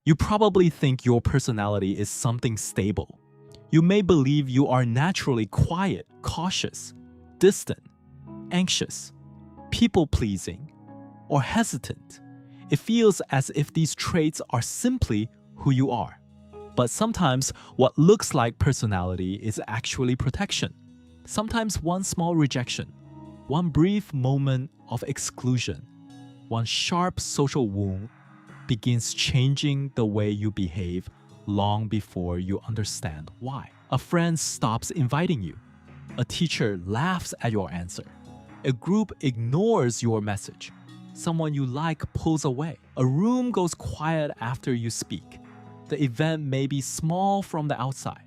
You probably think your personality is something stable. You may believe you are naturally quiet, cautious, distant, anxious, people-pleasing, or hesitant. It feels as if these traits are simply who you are. But sometimes what looks like personality is actually protection. Sometimes one small rejection, one brief moment of exclusion, one sharp social wound begins changing the way you behave long before you understand why. A friend stops inviting you. A teacher laughs at your answer. A group ignores your message. Someone you like pulls away. A room goes quiet after you speak. The event may be small from the outside.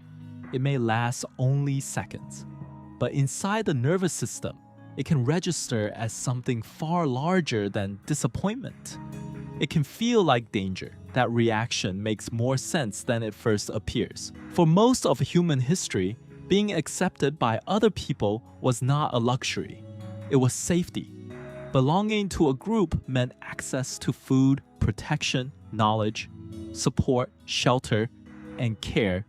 It may last only seconds. But inside the nervous system, it can register as something far larger than disappointment. It can feel like danger. That reaction makes more sense than it first appears. For most of human history, being accepted by other people was not a luxury. It was safety. Belonging to a group meant access to food, protection, knowledge, support, shelter, and care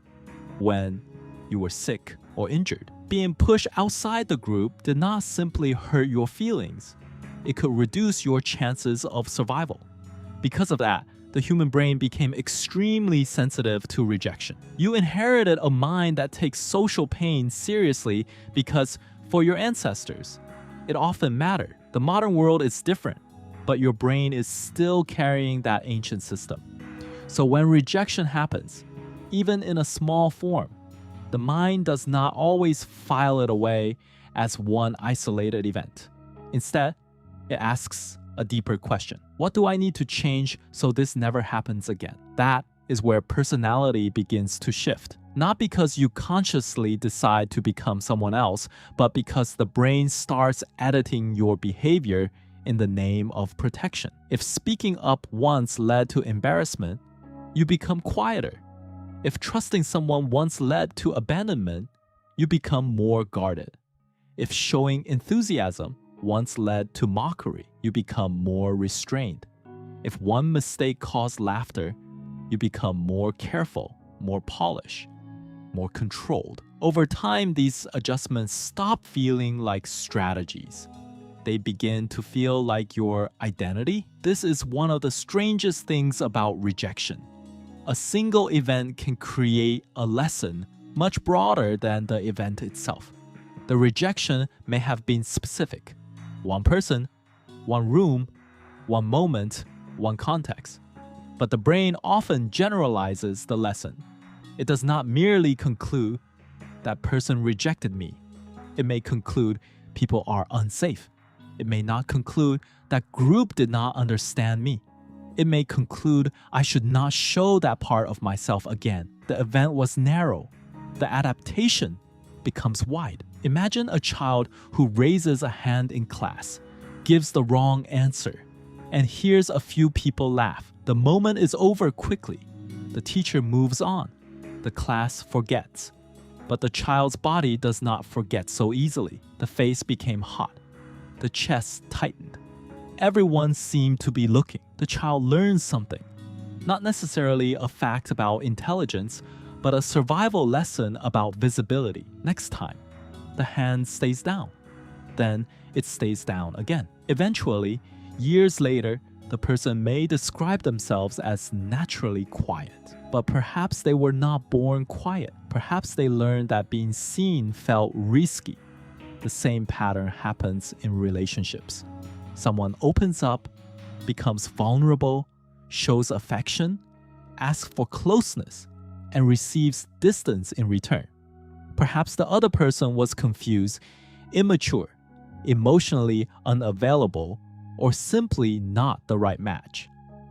when you were sick or injured. Being pushed outside the group did not simply hurt your feelings. It could reduce your chances of survival. Because of that, the human brain became extremely sensitive to rejection. You inherited a mind that takes social pain seriously because, for your ancestors, it often mattered. The modern world is different, but your brain is still carrying that ancient system. So when rejection happens, even in a small form, the mind does not always file it away as one isolated event. Instead, it asks a deeper question. What do I need to change so this never happens again? That is where personality begins to shift. Not because you consciously decide to become someone else, but because the brain starts editing your behavior in the name of protection. If speaking up once led to embarrassment, you become quieter. If trusting someone once led to abandonment, you become more guarded. If showing enthusiasm once led to mockery, you become more restrained. If one mistake caused laughter, you become more careful, more polished, more controlled. Over time, these adjustments stop feeling like strategies. They begin to feel like your identity. This is one of the strangest things about rejection. A single event can create a lesson much broader than the event itself. The rejection may have been specific. One person, one room, one moment, one context. But the brain often generalizes the lesson. It does not merely conclude that person rejected me. It may conclude people are unsafe. It may not conclude that group did not understand me. It may conclude I should not show that part of myself again. The event was narrow. The adaptation becomes wide. Imagine a child who raises a hand in class, gives the wrong answer, and hears a few people laugh. The moment is over quickly. The teacher moves on. The class forgets. But the child's body does not forget so easily. The face became hot. The chest tightened. Everyone seemed to be looking. The child learns something. Not necessarily a fact about intelligence, but a survival lesson about visibility. Next time, the hand stays down. Then it stays down again. Eventually, years later, the person may describe themselves as naturally quiet. But perhaps they were not born quiet. Perhaps they learned that being seen felt risky. The same pattern happens in relationships. Someone opens up, becomes vulnerable, shows affection, asks for closeness, and receives distance in return. Perhaps the other person was confused, immature, emotionally unavailable, or simply not the right match.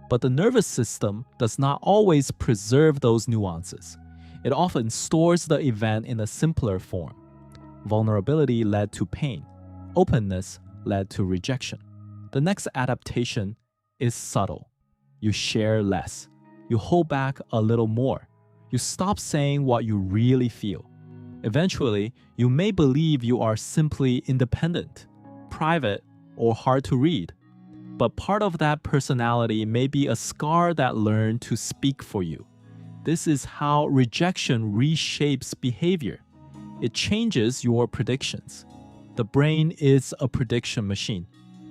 But the nervous system does not always preserve those nuances. It often stores the event in a simpler form. Vulnerability led to pain. Openness led to rejection. The next adaptation is subtle. You share less. You hold back a little more. You stop saying what you really feel. Eventually, you may believe you are simply independent, private, or hard to read. But part of that personality may be a scar that learned to speak for you. This is how rejection reshapes behavior. It changes your predictions. The brain is a prediction machine.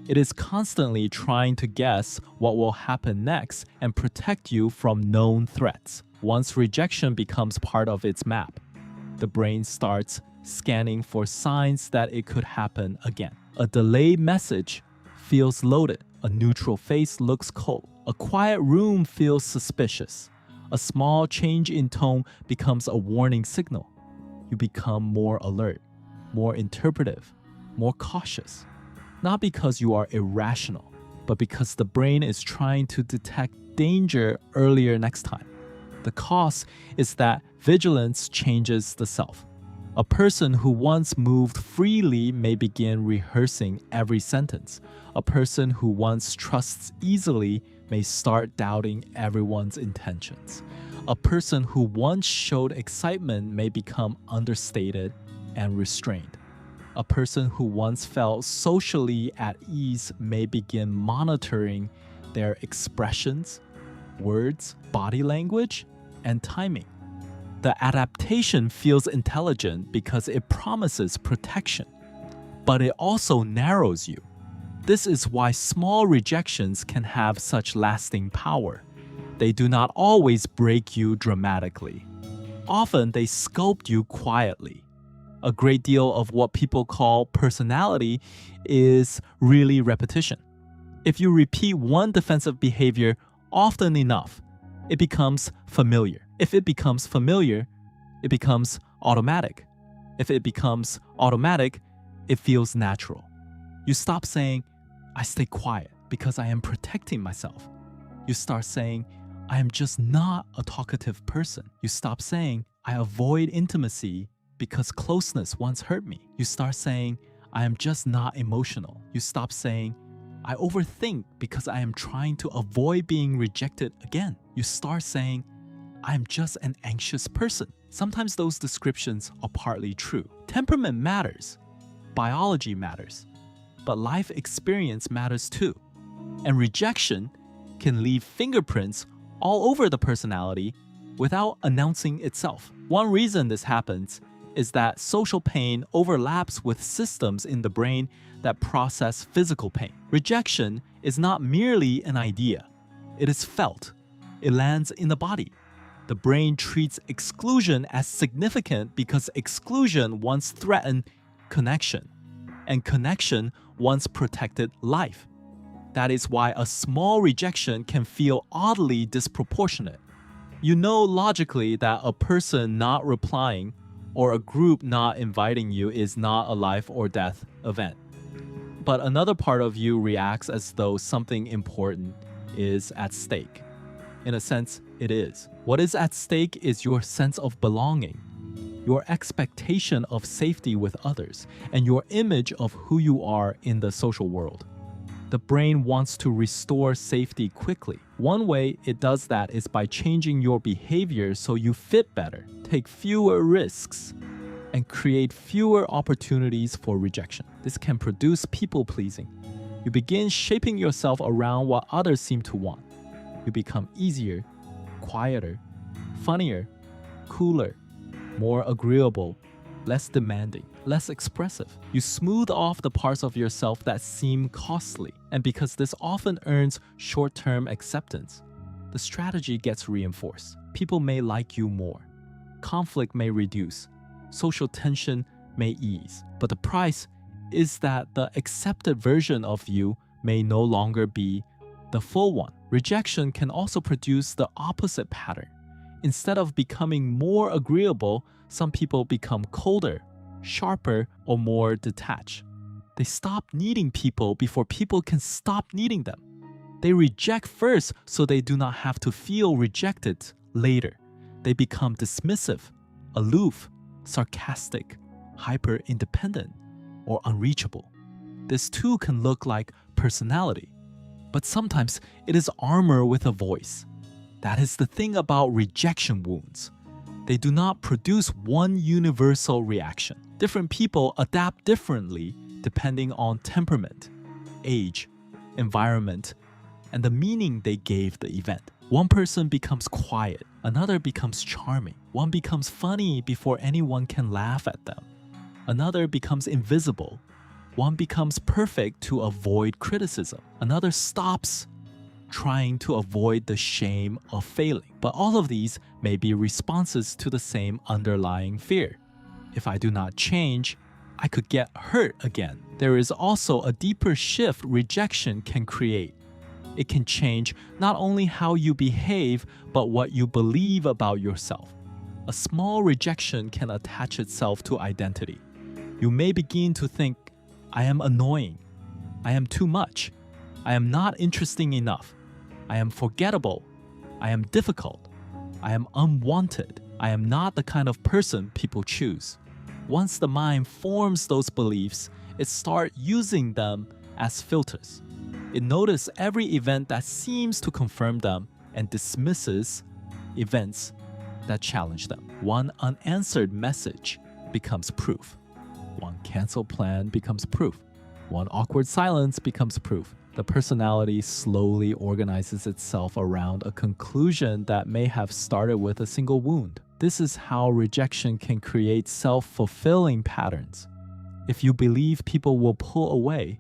It is constantly trying to guess what will happen next and protect you from known threats. Once rejection becomes part of its map, the brain starts scanning for signs that it could happen again. A delayed message feels loaded. A neutral face looks cold. A quiet room feels suspicious. A small change in tone becomes a warning signal. You become more alert, more interpretive, more cautious. Not because you are irrational, but because the brain is trying to detect danger earlier next time. The cost is that vigilance changes the self. A person who once moved freely may begin rehearsing every sentence. A person who once trusts easily may start doubting everyone's intentions. A person who once showed excitement may become understated and restrained. A person who once felt socially at ease may begin monitoring their expressions, words, body language, and timing. The adaptation feels intelligent because it promises protection, but it also narrows you. This is why small rejections can have such lasting power. They do not always break you dramatically. Often they sculpt you quietly. A great deal of what people call personality is really repetition. If you repeat one defensive behavior often enough, it becomes familiar. If it becomes familiar, it becomes automatic. If it becomes automatic, it feels natural. You stop saying, I stay quiet because I am protecting myself. You start saying, I am just not a talkative person. You stop saying, I avoid intimacy because closeness once hurt me. You start saying, I am just not emotional. You stop saying, I overthink because I am trying to avoid being rejected again. You start saying, I am just an anxious person. Sometimes those descriptions are partly true. Temperament matters. Biology matters. But life experience matters too. And rejection can leave fingerprints all over the personality without announcing itself. One reason this happens is that social pain overlaps with systems in the brain that process physical pain. Rejection is not merely an idea. It is felt. It lands in the body. The brain treats exclusion as significant because exclusion once threatened connection, and connection once protected life. That is why a small rejection can feel oddly disproportionate. You know logically that a person not replying or a group not inviting you is not a life or death event. But another part of you reacts as though something important is at stake. In a sense, it is. What is at stake is your sense of belonging, your expectation of safety with others, and your image of who you are in the social world. The brain wants to restore safety quickly. One way it does that is by changing your behavior so you fit better, take fewer risks, and create fewer opportunities for rejection. This can produce people-pleasing. You begin shaping yourself around what others seem to want. You become easier, quieter, funnier, cooler, more agreeable, less demanding, less expressive. You smooth off the parts of yourself that seem costly. And because this often earns short-term acceptance, the strategy gets reinforced. People may like you more. Conflict may reduce. Social tension may ease. But the price is that the accepted version of you may no longer be the full one. Rejection can also produce the opposite pattern. Instead of becoming more agreeable, some people become colder, sharper, or more detached. They stop needing people before people can stop needing them. They reject first so they do not have to feel rejected later. They become dismissive, aloof, sarcastic, hyper-independent, or unreachable. This too can look like personality, but sometimes it is armor with a voice. That is the thing about rejection wounds. They do not produce one universal reaction. Different people adapt differently depending on temperament, age, environment, and the meaning they gave the event. One person becomes quiet, another becomes charming. One becomes funny before anyone can laugh at them. Another becomes invisible. One becomes perfect to avoid criticism. Another stops trying to avoid the shame of failing. But all of these may be responses to the same underlying fear. If I do not change, I could get hurt again. There is also a deeper shift rejection can create. It can change not only how you behave, but what you believe about yourself. A small rejection can attach itself to identity. You may begin to think, I am annoying. I am too much. I am not interesting enough. I am forgettable. I am difficult. I am unwanted. I am not the kind of person people choose. Once the mind forms those beliefs, it starts using them as filters. It notices every event that seems to confirm them and dismisses events that challenge them. One unanswered message becomes proof. One canceled plan becomes proof. One awkward silence becomes proof. The personality slowly organizes itself around a conclusion that may have started with a single wound. This is how rejection can create self-fulfilling patterns. If you believe people will pull away,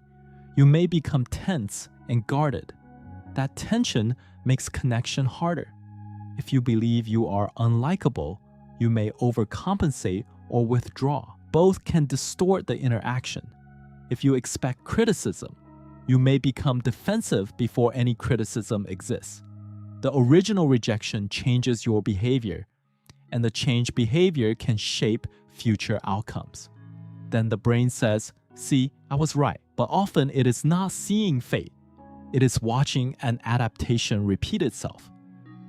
you may become tense and guarded. That tension makes connection harder. If you believe you are unlikable, you may overcompensate or withdraw. Both can distort the interaction. If you expect criticism, you may become defensive before any criticism exists. The original rejection changes your behavior, and the changed behavior can shape future outcomes. Then the brain says, see, I was right. But often it is not seeing fate. It is watching an adaptation repeat itself.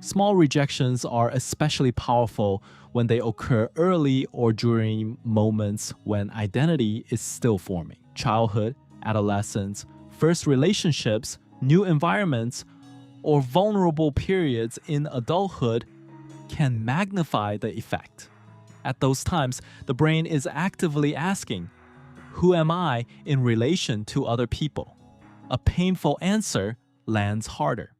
Small rejections are especially powerful when they occur early or during moments when identity is still forming. Childhood, adolescence, first relationships, new environments, or vulnerable periods in adulthood can magnify the effect. At those times, the brain is actively asking, who am I in relation to other people? A painful answer lands harder.